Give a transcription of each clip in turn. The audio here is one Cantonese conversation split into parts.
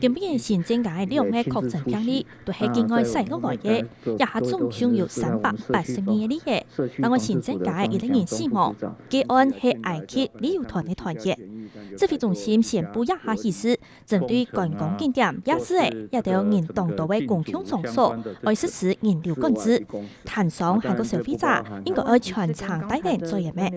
全部嘅新增加2個確診病例，都係境外使落來嘅，也係總共有382例嘅。另外新增加1人死亡，個案係埃及旅遊團嘅團員。指揮中心宣布一下意思，針對觀光景點也是也到人當道嘅公共場所，要實施人流管制，攤商係個消費者應該要全程戴定作業咩？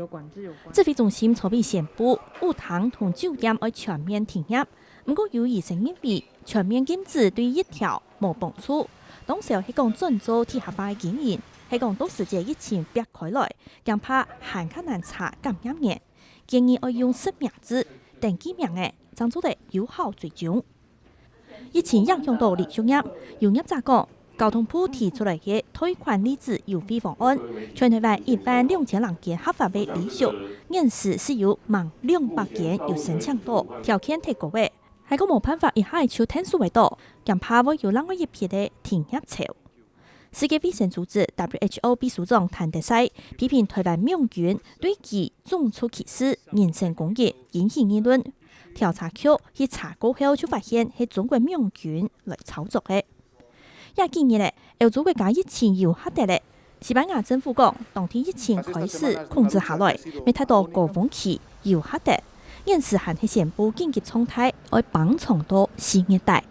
指揮中心初步宣布，舞堂同酒店要全面停業。不過有醫生認為，全面禁止對疫調冇幫助。當時係講專做體合化嘅經驗，係講到時節疫情逼開來，更怕限卡難查感染源，建議要用實名制登記名嘅，爭做得有效追蹤。疫情影響到旅遊業，有業者講，交通部提出來嘅退款利子優惠方案，全台灣12000間合法嘅旅宿，現時是有200間有申請到，條件提高嘅。係個冇辦法一下就天數為多，更怕會有另外一批嘅停業潮。世界衛生組織 WHO 秘書長譚德塞批評台灣民怨對其種族歧視、人身攻擊引起議論。調查局去查過後就發現係中國民怨來炒作嘅。也建議咧，歐洲國家疫情有下跌咧。西班牙政府講，當天疫情開始控制下來，未睇到高峰期有下跌。現時還係宣布緊急狀態，要幫助到4月底。